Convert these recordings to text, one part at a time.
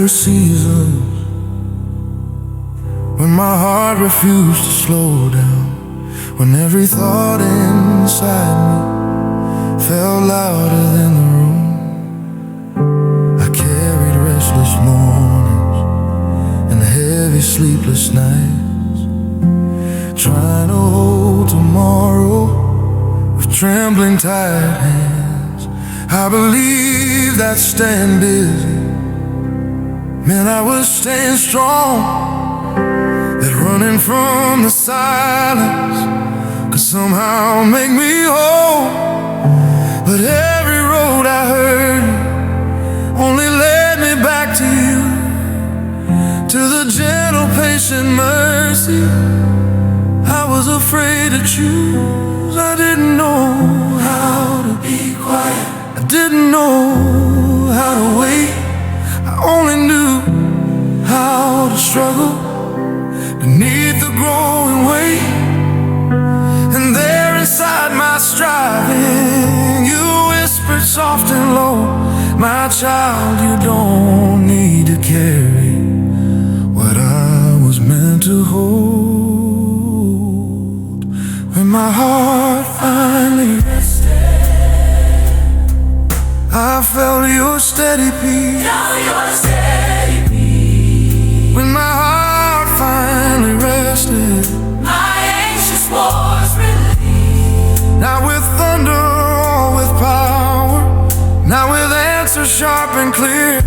were seasons when my heart refused to slow down, when every thought inside me felt louder than the room. I carried restless mornings and heavy sleepless nights, trying to hold tomorrow with trembling tired hands. I believed that staying busy meant I was staying strong, that running from the silence could somehow make me whole. But every road I heard only led me back to you, to the gentle, patient mercy I was afraid to choose. I didn't know how to be quiet, I didn't know how to wait. I only knew how to struggle beneath the growing weight. And there inside my striving, you whispered soft and low, my child, you don't need to carry what I was meant to hold. When my heart finally rested, I felt your steady peace. Now your steady peace. When my heart finally rested, my anxious was relieved. Not with thunder or with power, not with answers sharp and clear.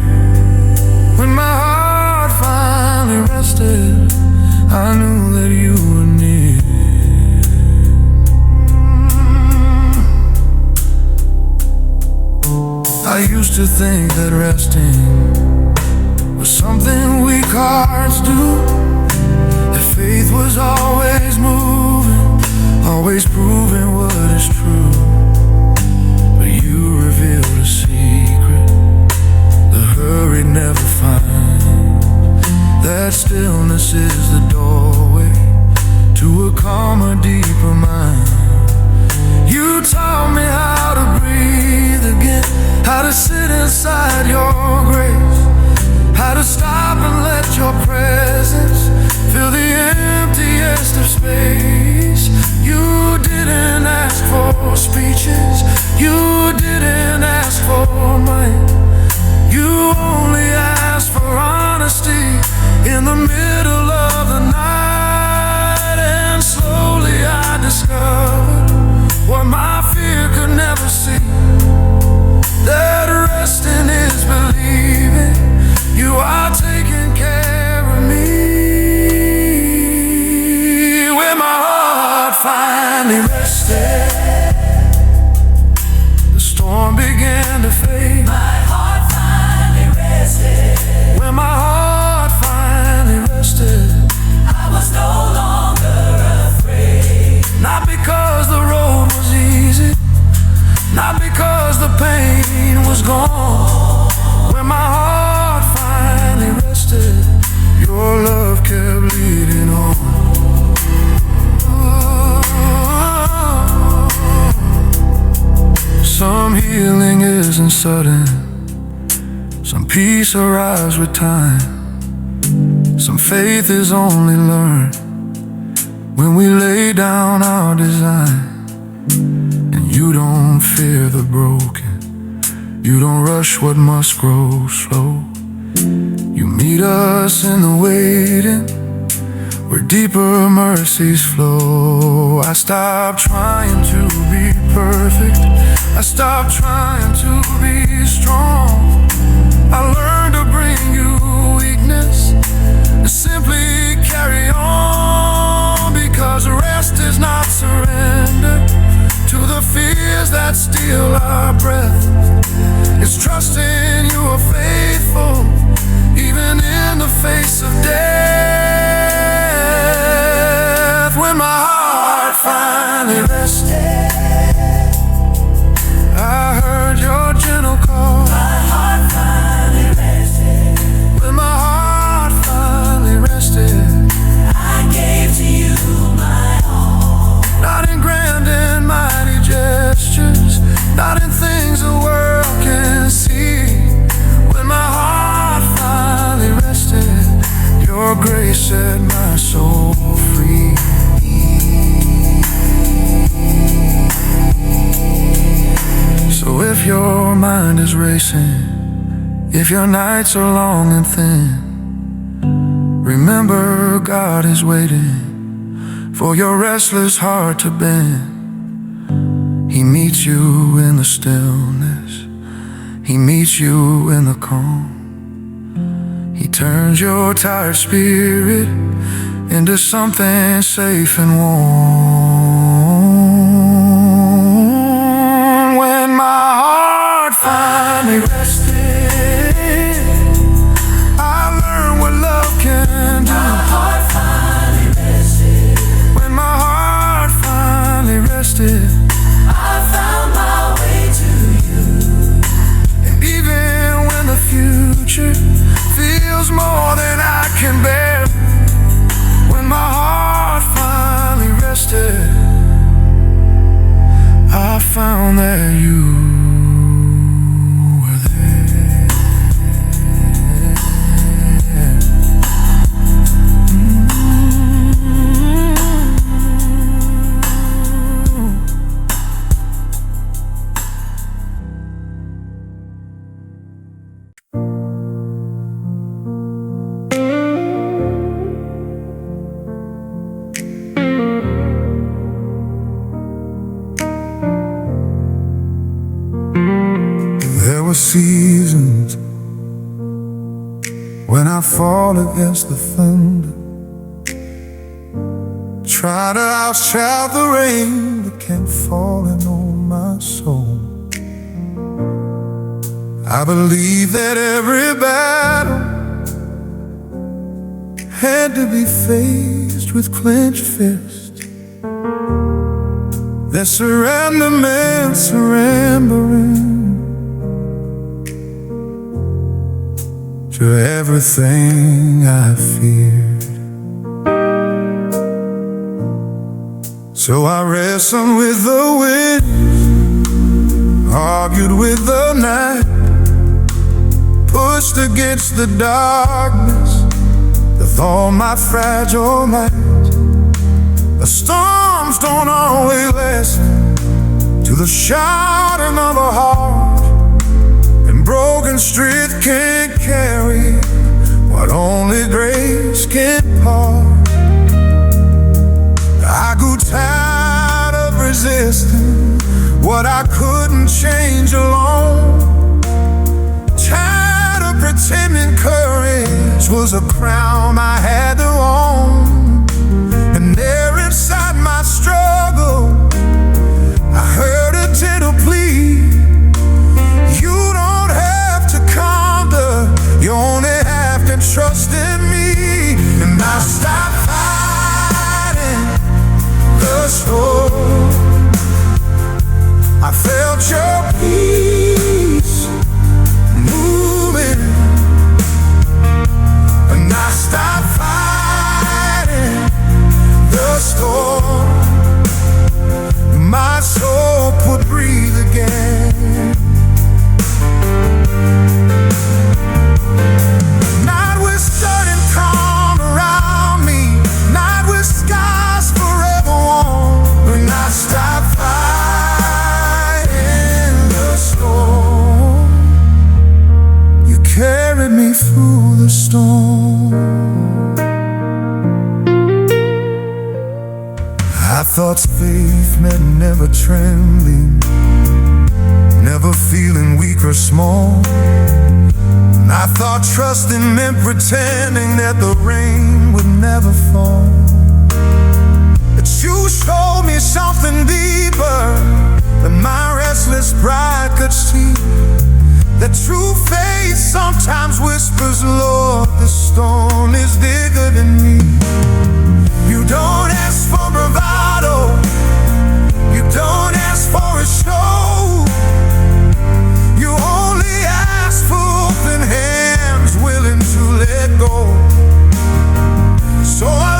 When my heart finally rested, I knew that you were near. I used to think that resting was something weak hearts do, that faith was always moving, always proving what is true. But you revealed a secret the hurry never finds, that stillness is the doorway to a calmer, deeper mind. You taught me how to breathe again, how to sit inside your grace, how to stop and let your presence fill the emptiest of space. You didn't ask for speeches, you didn't ask for might, you only asked for honesty in the middle of the night. And slowly I discovered what my fear could never see, that resting is believing you are taking care of me. When my heart finally rested, the storm began to fade. My heart finally rested. When my heart finally rested, I was no longer afraid. Not because the road was easy, not because the pain was gone. When my heart finally rested, your love kept leading on. Some healing isn't sudden, some peace arrives with time, some faith is only learned when we lay down our design. And you don't fear the broken, you don't rush what must grow slow. You meet us in the waiting, where deeper mercies flow. I stopped trying to be perfect, I stopped trying to be strong. I learned to bring you weakness and simply carry on, because rest is not surrender to the fears that steal our breath. It's trusting you are faithful even in the face of death. When my heart finally rested, I heard your gentle call. My heart finally rested. When my heart finally rested, I gave to you my all. Not in grand and mighty gestures, not in things the world can see. When my heart finally set my soul free. So if your mind is racing, if your nights are long and thin, remember God is waiting for your restless heart to bend. He meets you in the stillness, He meets you in the calm. He turns your tired spirit into something safe and warm. When my heart finally rested, I learned what love can do. My heart finally rested. When my heart finally rested, I found my way to you. And even when the future feels more than I can bear, when my heart finally rested, I found that you were there. There were seasons when I fall against the thunder, try to outshout the rain that kept falling on my soul. I believe that every battle had to be faced with clenched fists, that surrender meant surrendering to everything I feared. So I wrestled with the wind, argued with the night, pushed against the darkness with all my fragile might. The storms don't always listen to the shouting of a heart, and broken strength can't carry what only grace can part. I grew tired of resisting what I couldn't change alone, tired of pretending courage was a crown I had to own. And there inside my struggle, I heard a gentle plea: you don't have to conquer, you only have to trust in me. And I stopped fighting the storm, I felt your peace moving, and I stopped fighting the storm. My soul could breathe again. Night was sudden calm around me, night with skies forever warm, and I stopped fighting the storm. You carried me through the storm. I thought faith meant never trembling, never feeling weak or small. And I thought trusting meant pretending that the rain would never fall. But you showed me something deeper than my restless pride could see, that true faith sometimes whispers, Lord, the storm is bigger than me. You don't ask for bravado, you don't ask for a show, you only ask for open hands willing to let go. So I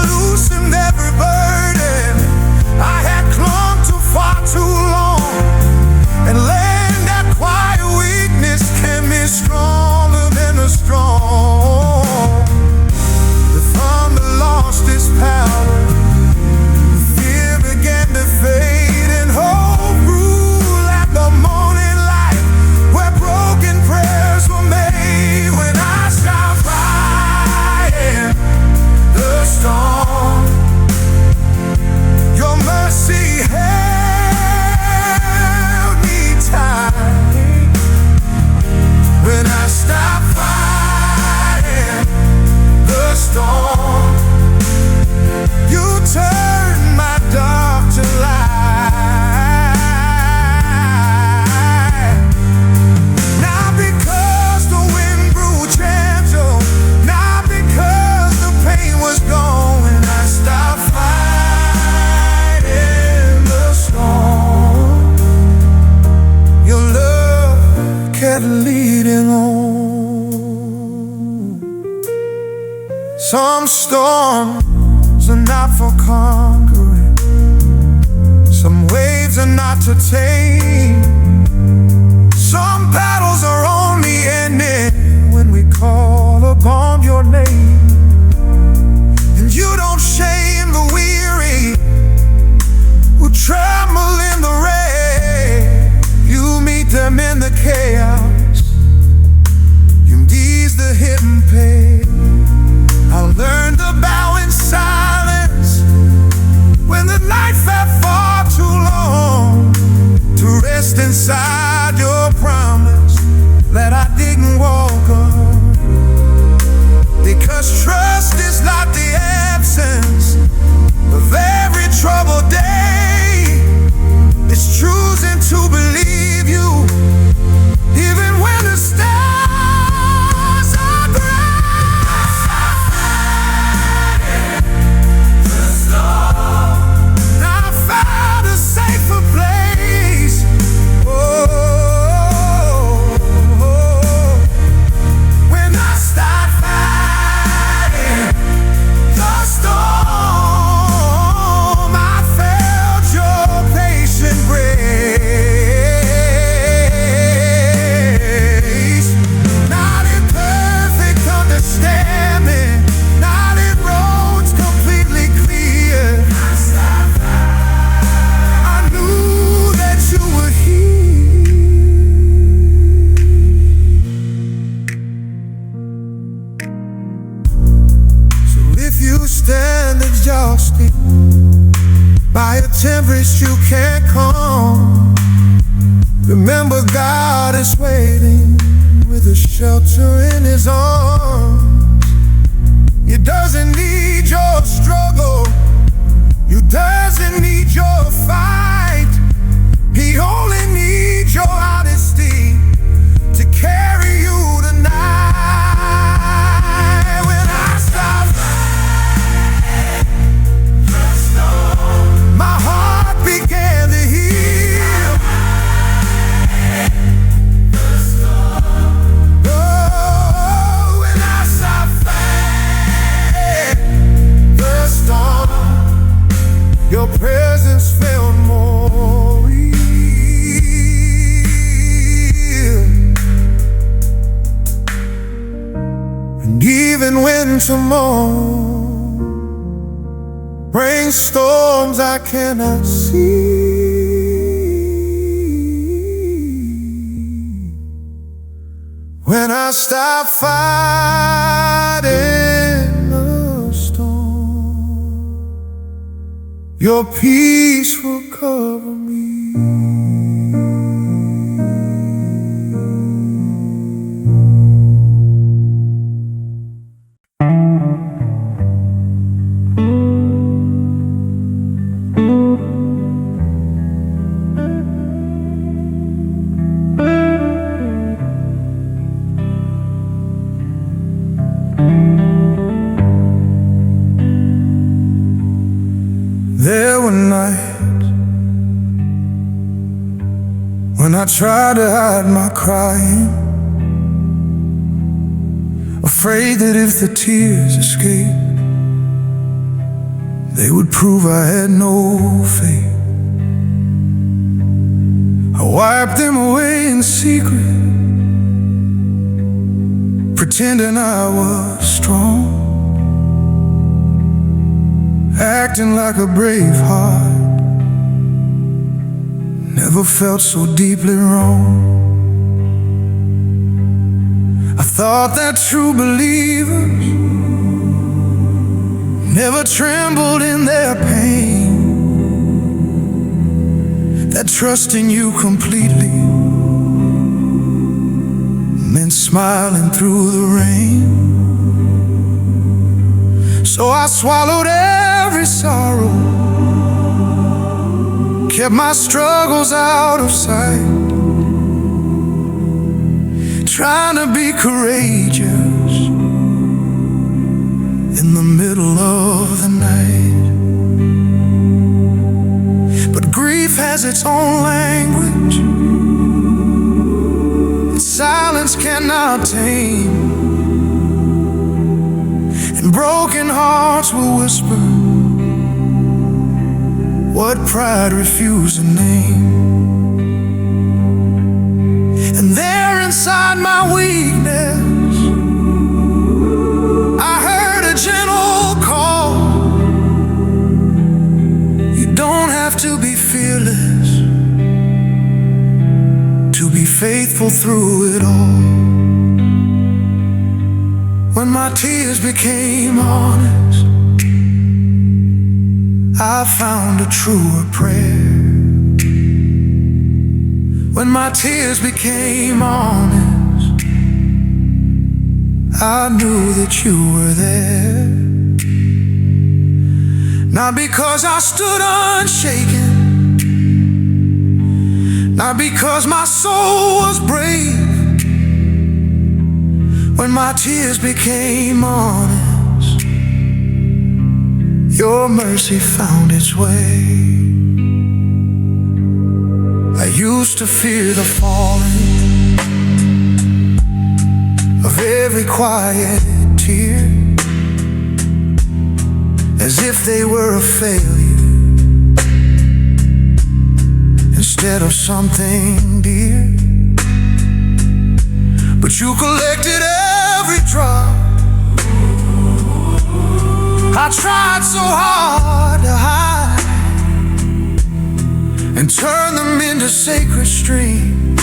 battles are not for conquering. Some waves are not to tame. Some battles are only ending when we call upon your name. And you don't shame the weary who tremble in the rain. You meet them in the chaos. You ease the hidden pain. I learned to bow in silence when the night felt far too long, to rest inside your promise that I didn't walk on. Because trust is not the absence of every troubled day. It's choosing to believe you even when the stars are gray. The storm, I found a safer place. When I start fighting the storm, I felt your patient grace. Not in perfect understanding, not in roads completely clear. I knew that you were here. So if you stand exhausted by a tempest you can't calm, remember God is waiting with a shelter in His arms. He doesn't need your struggle, He doesn't need your fight. He only needs your honesty to carry you tonight. When I stop fighting the storm, my heart began to heal. Oh, when I stop fighting the storm, your presence felt more real. And even when tomorrow brings storms I cannot see, when I stop fighting the storm, your peace will cover me. There were nights when I tried to hide my crying, afraid that if the tears escaped, they would prove I had no faith. I wiped them away in secret, pretending I was strong, acting like a brave heart, never felt so deeply wrong. I thought that true believers never trembled in their pain, that trusting you completely meant smiling through the rain. So I swallowed every sorrow, kept my struggles out of sight, trying to be courageous in the middle of the night. But grief has its own language, and silence cannot tame. And broken hearts will whisper what pride refused to name. And there inside my weakness, I heard a gentle call. You don't have to be fearless to be faithful through it all. When my tears became honest, I found a truer prayer. When my tears became honest, I knew that you were there. Not because I stood unshaken, not because my soul was brave. When my tears became honest, your mercy found its way. I used to fear the falling of every quiet tear, as if they were a failure instead of something dear. But you collected every drop. I tried so hard to hide and turn them into sacred streams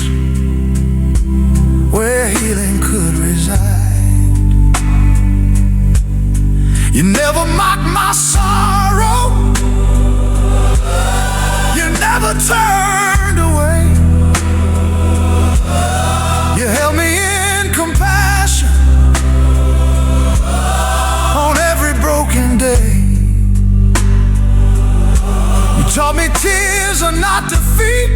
where healing could reside. You never mocked my sorrow, you never turned away. You held me in compassion on every broken day. You taught me tears are not defeat,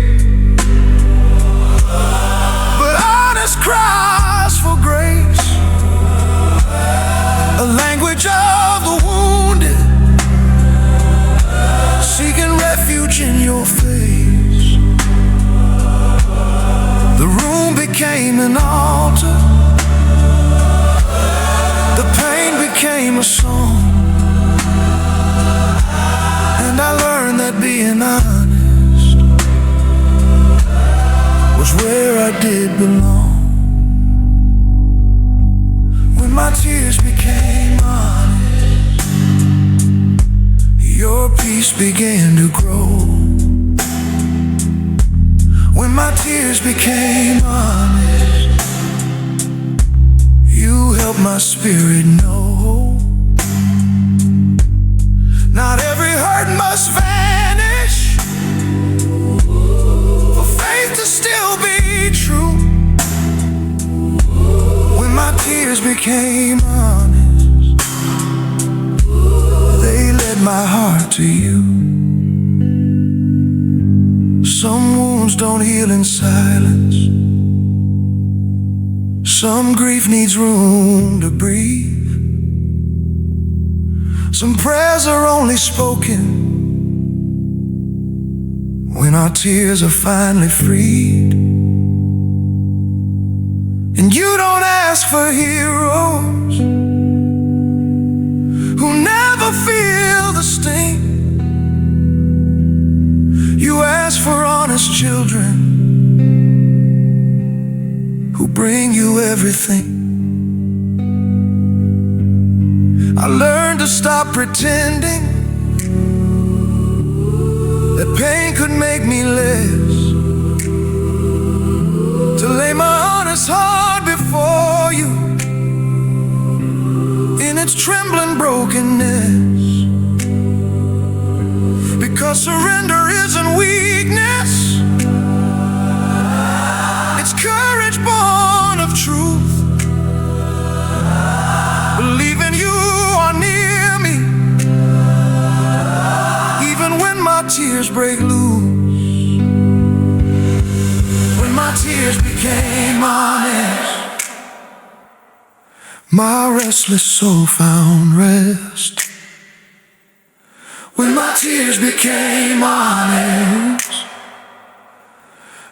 but honest cries for grace. A language of the wounded, seeking refuge in your face. The room became an altar, the pain became a song, and I learned that being honest was where I did belong. When my tears became honest, your peace began to grow. When my tears became honest, you helped my spirit know not every hurt must vanish for faith to still be true. When my tears became honest, they led my heart to you. Some wounds don't heal in silence, some grief needs room to breathe. Some prayers are only spoken when our tears are finally freed. And you don't ask for heroes who never feel the sting. You ask for honest children who bring you everything. I learned to stop pretending that pain could make me less, to lay my honest heart before you in its trembling brokenness. Because surrender isn't weakness, it's courage born of truth. Believing you are near me, even when my tears break loose. When my tears became honest, my restless soul found rest. When my tears became honest,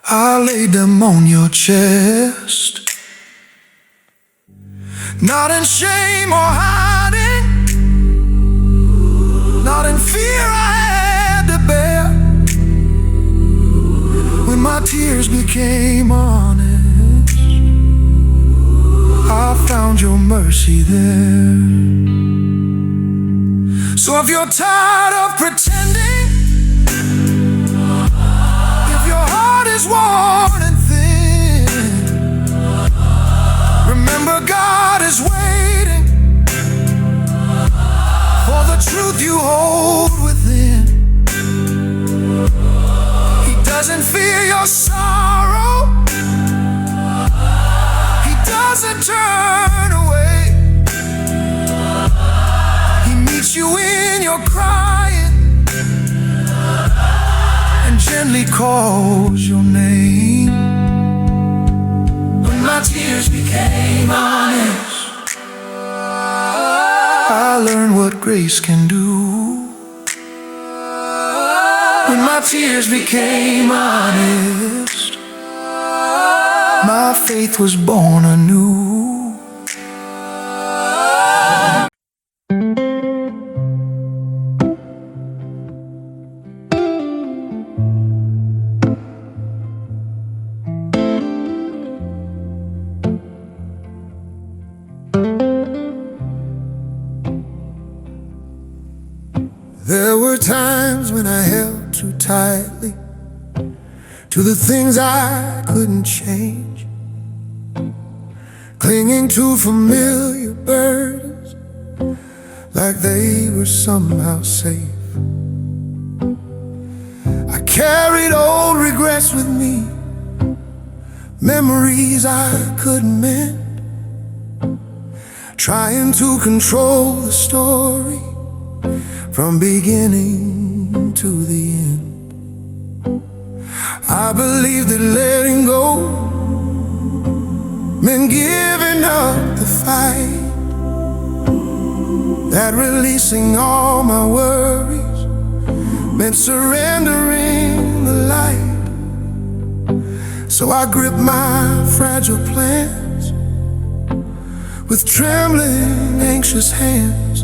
I laid them on your chest. Not in shame or hiding, became honest, I found your mercy there. So if you're tired of pretending, if your heart is worn and thin, remember God is waiting for the truth you hold within. He doesn't fear your sorrow, He doesn't turn away. He meets you in your crying and gently calls your name. When my tears became honest, I learned what grace can do. When my tears became honest, my faith was born anew. There were times when I held too tightly to the things I couldn't change, clinging to familiar burdens like they were somehow safe. I carried old regrets with me, memories I couldn't mend, trying to control the story from beginning to the end. I believed that letting go meant giving up the fight, that releasing all my worries meant surrendering the light. So I gripped my fragile plans with trembling, anxious hands,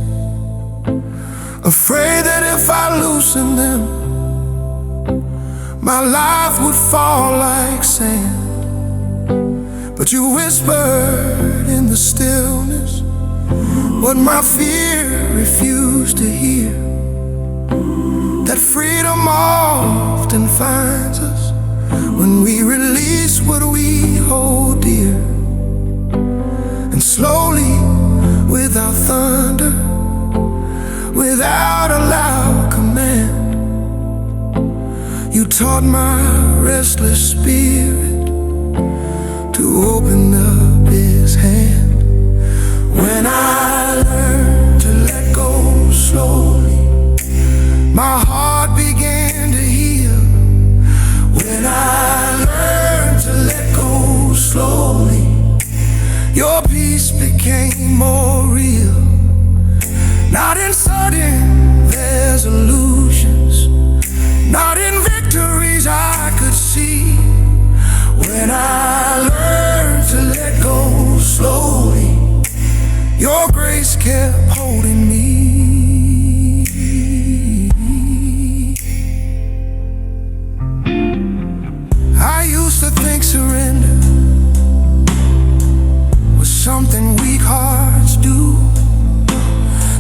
afraid that if I loosened them, my life would fall like sand. But you whispered in the stillness what my fear refused to hear, that freedom often finds us when we release what we hold dear. And slowly, without thunder, without a loud command, you taught my restless spirit to open up His hand. When I learned to let go slowly, my heart began to heal. When I learned to let go slowly, your peace became more real. Not in sudden resolutions, not in victories I could see. When I learned to let go slowly, your grace kept holding me. I used to think surrender was something weak hearts do,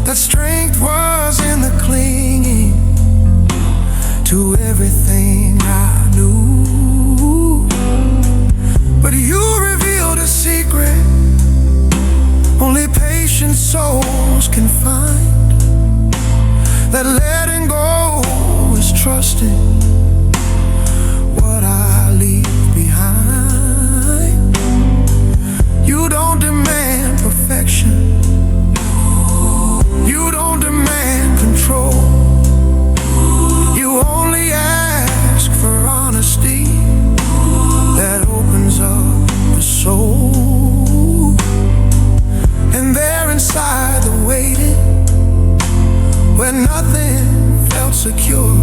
that strength was in the clinging to everything I knew. But you revealed a secret only patient souls can find, that letting go is trusting what I leave behind. You don't demand perfection, you don't demand control. You only ask for honesty that opens up the soul. And there inside the waiting, where nothing felt secure,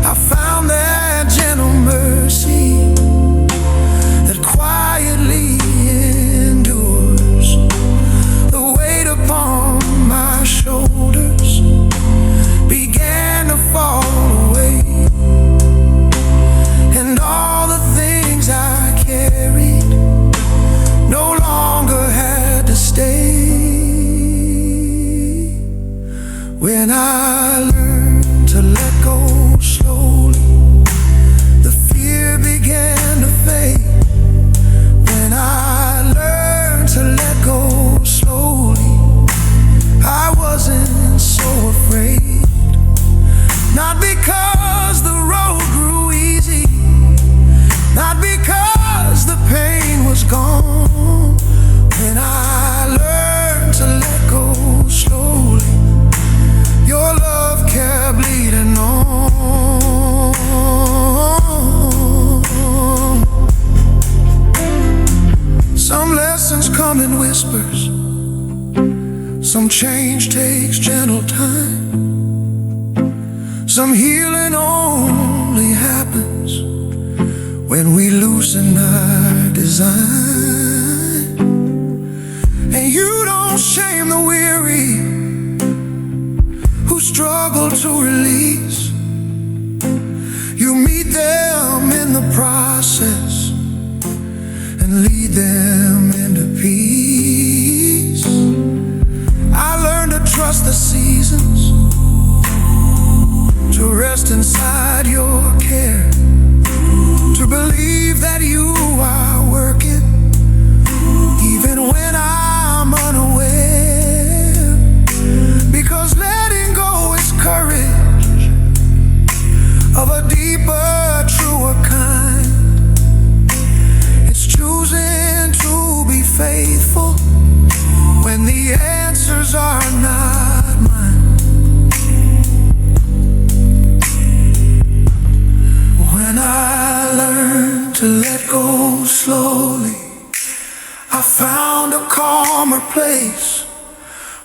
I found that gentle mercy that quietly endures. The weight upon my shoulders began to fall away, and all When I learned to let go slowly, the fear began to fade. When I learned to let go slowly, I wasn't so afraid. Not because the road grew easy, not because the pain was gone. When I learned to let go slowly, your love kept leading on. Some lessons come in whispers, some change takes gentle time, some healing only happens when we loosen our design. And you don't shame the weary who struggle to release. You meet them in the process and lead them into peace. I learned to trust the seasons, to rest inside your care, to believe that you are working even when I'm unaware. Because letting go is courage of a deeper, truer kind. It's choosing to be faithful when the answers are not mine. When I learned to let go slowly, I found a calmer place.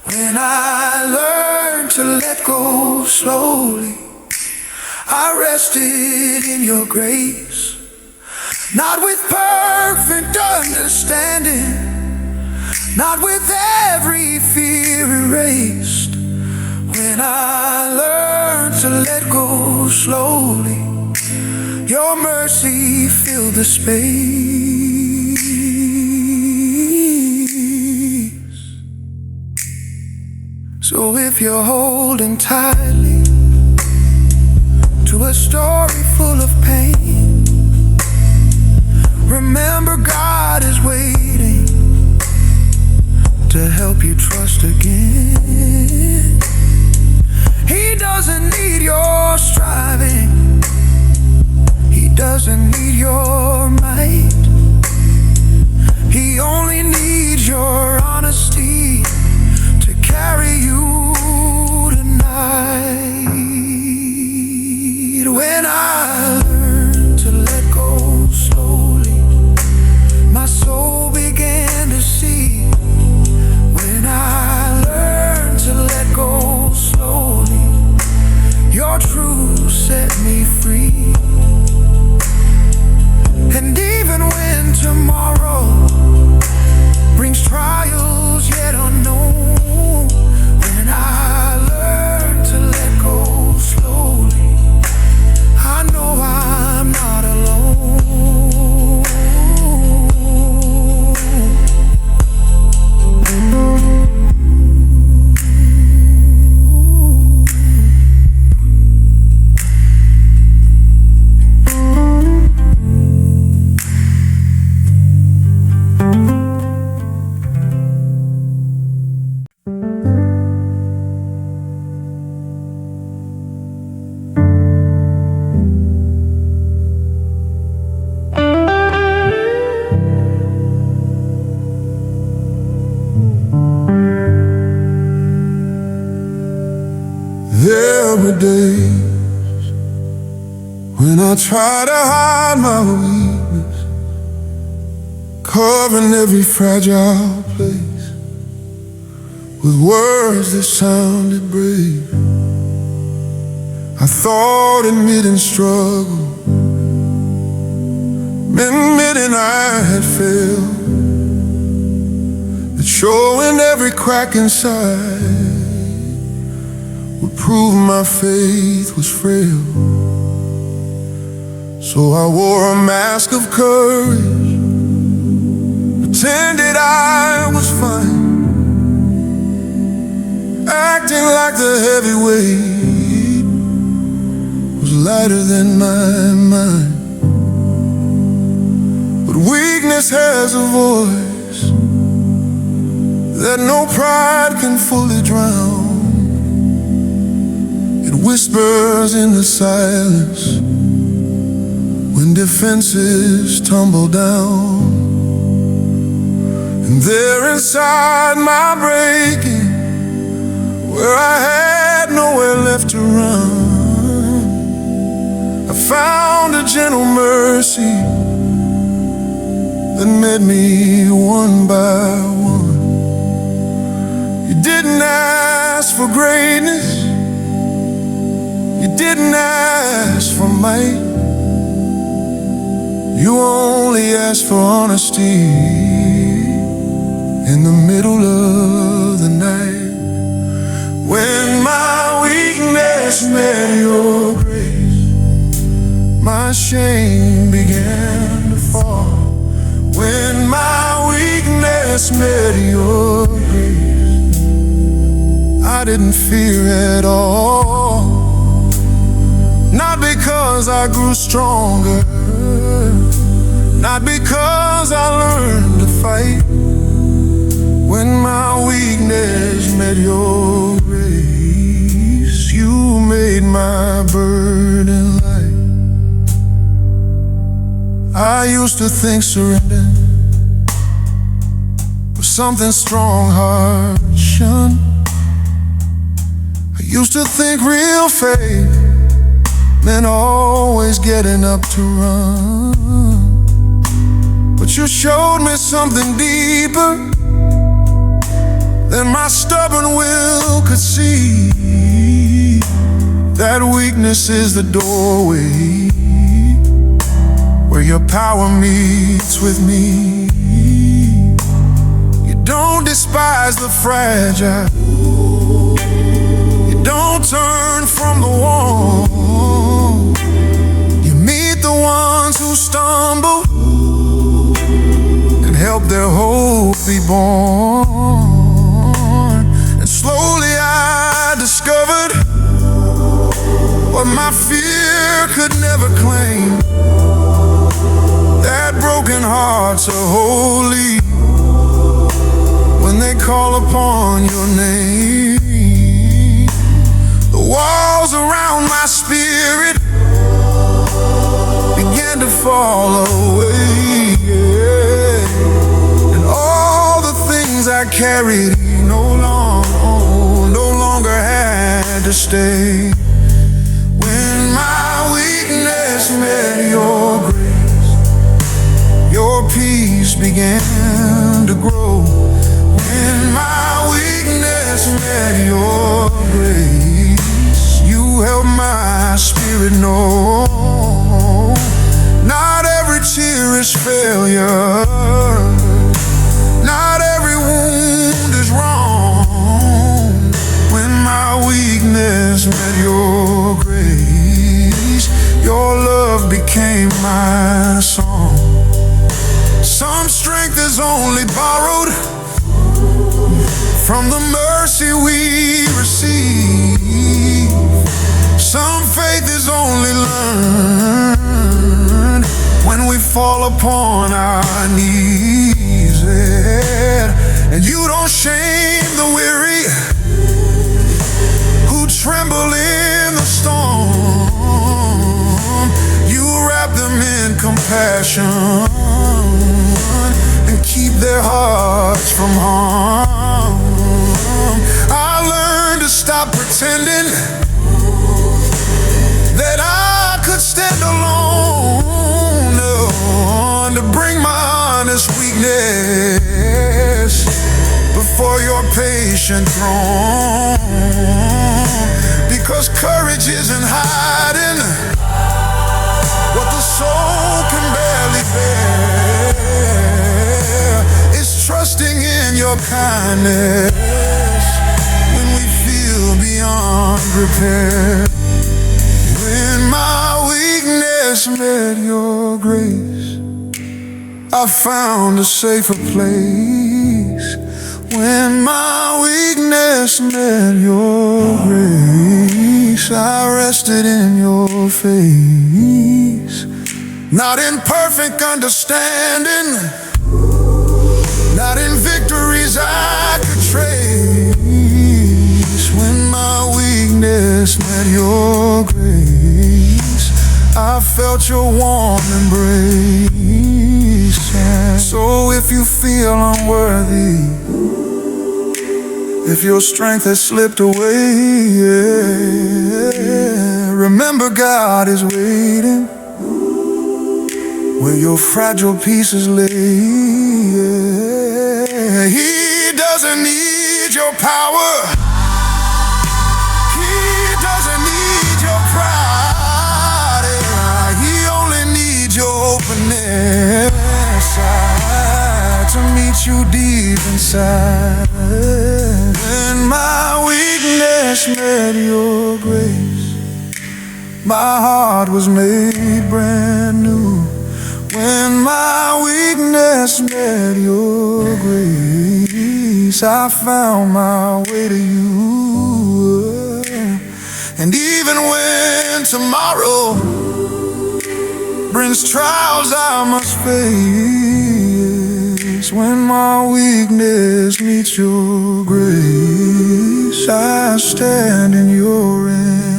When I learned to let go slowly, I rested in your grace. Not with perfect understanding, not with every fear erased. When I learned to let go slowly, your mercy filled the space. So if you're holding tightly to a story full of pain, remember God is waiting to help you trust again. He doesn't need your striving, He doesn't need your might. He only needs your honesty to carry you tonight. When I learned to let go slowly, my soul began to see. When I learned to let go slowly, your truth set me free. And even when tomorrow brings trials yet unknown, when I learn to let go slowly, I know I'm not alone. There were days when I tried to hide my weakness, covering every fragile place with words that sounded brave. I thought admitting struggle meant admitting I had failed, that showing every crack inside would prove my faith was frail. So I wore a mask of courage, pretended I was fine, acting like the heavy weight was lighter than my mind. But weakness has a voice that no pride can fully drown. It whispers in the silence when defenses tumble down. And there inside my breaking, where I had nowhere left to run, I found a gentle mercy that met me one by one. You didn't ask for greatness, you didn't ask for might, you only asked for honesty in the middle of the night. When my weakness met your grace, my shame began to fall. When my weakness met your grace, I didn't fear at all. Not because I grew stronger, not because I learned to fight. When my weakness met your grace, you made my burden light. I used to think surrender was something strong heart shunned. I used to think real faith meant always getting up to run. But you showed me something deeper than my stubborn will could see. That weakness is the doorway where your power meets with me. You don't despise the fragile, you don't turn from the wall. You meet the ones who stumble and help their hope be born. And slowly I discovered what my fear could never claim, that broken hearts are holy when they call upon your name. The walls around my spirit began to fall away, and all the things I carried no longer had to stay. When my weakness met your grace, your peace began to grow. When my weakness met your grace, you helped my spirit know not every tear is failure, not every wound is wrong. When my weakness met your grace, your love became my song. Some strength is only borrowed from the mercy we receive. Some faith is only learned when we fall upon our knees. And you don't shame the weary who tremble in the storm. You wrap them in compassion and keep their hearts from harm. I learned to stop pretending that I could stand alone, no, to bring my honest weakness before your patient throne. Because courage isn't hiding what the soul can barely bear. It's trusting in your kindness when we feel beyond repair. When my weakness met your grace, I found a safer place When my weakness met your grace, I rested in your face. Not in perfect understanding, not in victories I could trace. When my weakness met your grace, I felt your warm embrace. So if you feel unworthy, if your strength has slipped away, remember God is waiting where your fragile pieces lay. He doesn't need your power, he doesn't need your pride, he only needs your openness to meet you deep inside. When my weakness met your grace, my heart was made brand new. When my weakness met your grace, I found my way to you. And even when tomorrow brings trials I must face, when my weakness meets your grace, I stand in your embrace.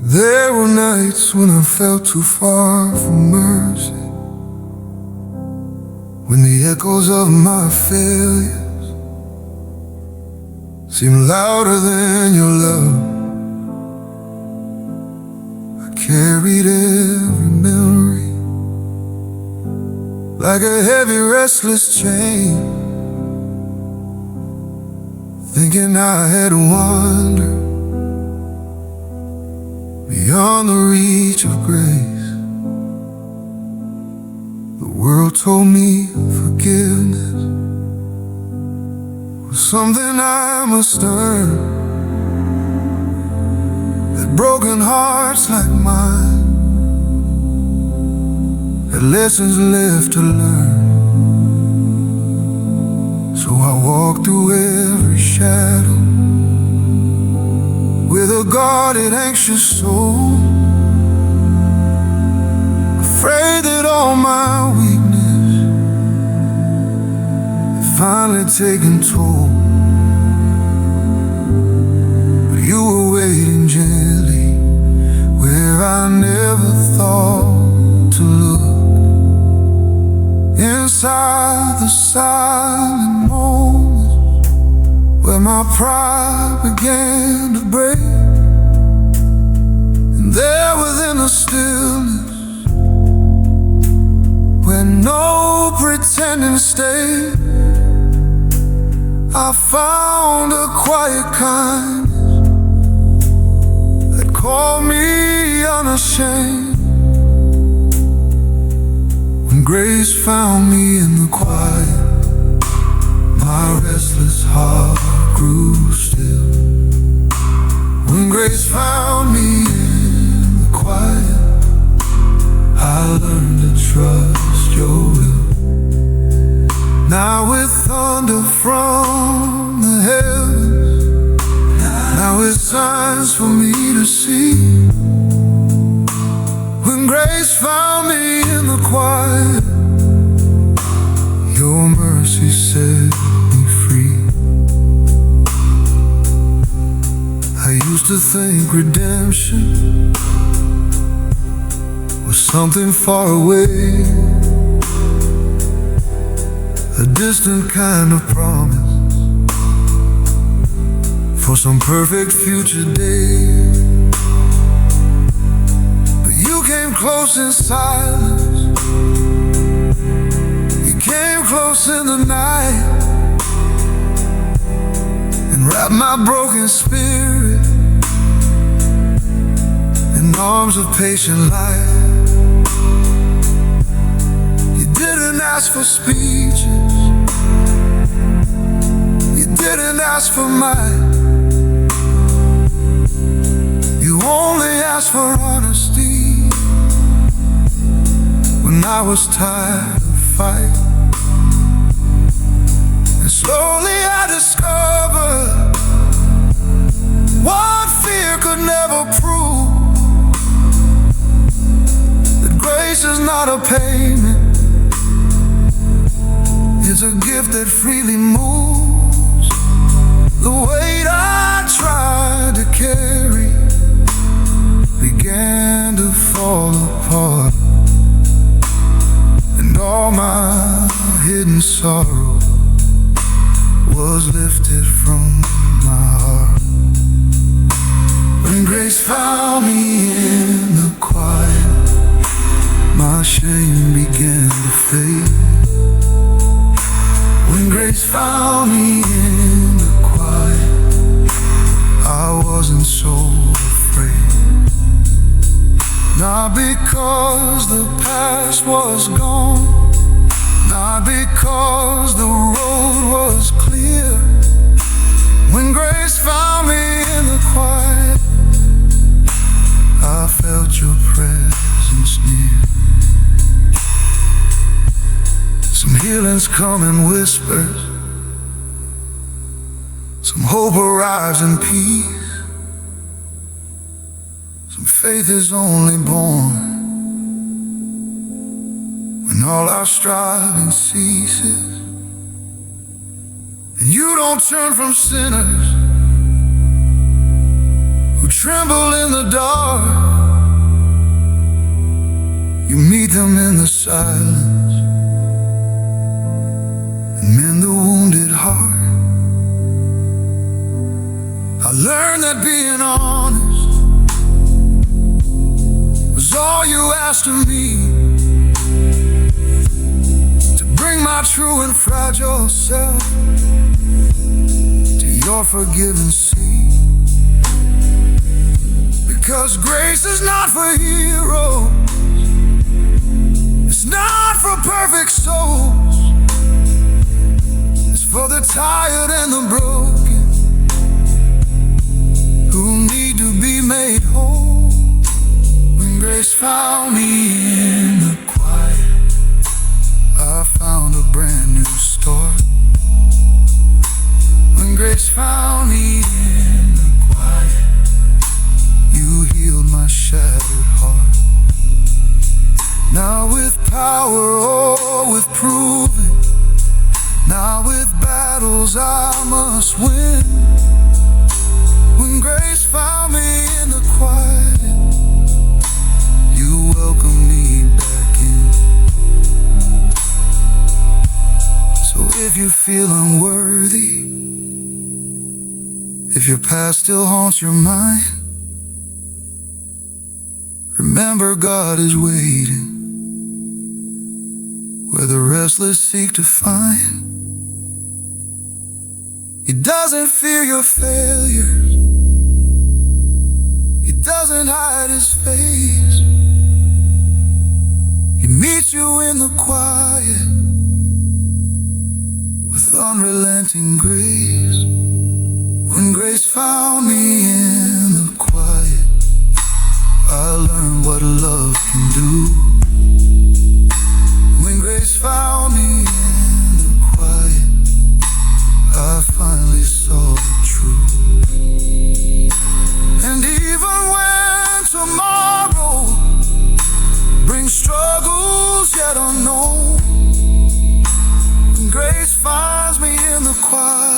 There were nights when I felt too far from mercy, when the echoes of my failures seemed louder than your love. I carried every memory like a heavy, restless chain, thinking I had wandered beyond the reach of grace. The world told me forgiveness was something I must earn, that broken hearts like mine had lessons left to learn. So I walked through every shadow with a guarded, anxious soul, afraid that all my weakness had finally taken toll. But you were waiting gently where I never thought to look, inside the silent moments where my pride began to break. And there within the stillness, where no pretending stayed, I found a quiet kindness that called me unashamed. When grace found me in the quiet, my restless heart grew still. When grace found me in the quiet, I learned to trust your will. Now with thunder from the heavens, now with signs for me to see. When grace found me in the quiet, your mercy set me free. I used to think redemption was something far away, a distant kind of promise for some perfect future day. But you came close in silence, you came close in the night, and wrapped my broken spirit in arms of patient life. You didn't ask for speeches, you didn't ask for might. You only asked for honesty when I was tired of fight. And slowly I discovered what fear could never prove, that grace is not a payment, it's a gift that freely moves. The weight I tried to carry began to fall apart, and all my hidden sorrow was lifted from my heart. When grace found me in the quiet, my shame began to fade. When grace found me in the quiet, I wasn't so afraid. Not because the past was gone, not because the road was clear. When grace found me in the quiet, I felt your presence near. Some healings come in whispers, some hope arrives in peace. Some faith is only born when all our striving ceases. And you don't turn from sinners who tremble in the dark. You meet them in the silence and mend the wounded heart. I learned that being honest was all you asked of me, to bring my true and fragile self to your forgiven sea. Because grace is not for heroes, it's not for perfect souls, it's for the tired and the broken who need to be made whole. When grace found me in the quiet, I found a brand new start. When grace found me in the quiet, you healed my shattered heart. Now with power or with proving, now with battles I must win. When grace found me in the quiet, you welcomed me back in. So if you feel unworthy, if your past still haunts your mind, remember God is waiting where the restless seek to find. He doesn't fear your failures, He doesn't hide His face. He meets you in the quiet with unrelenting grace. When grace found me in the quiet, I learned what love can do. When grace found me in the quiet, I finally saw the truth. And even when tomorrow brings struggles yet unknown, when grace finds me in the quiet,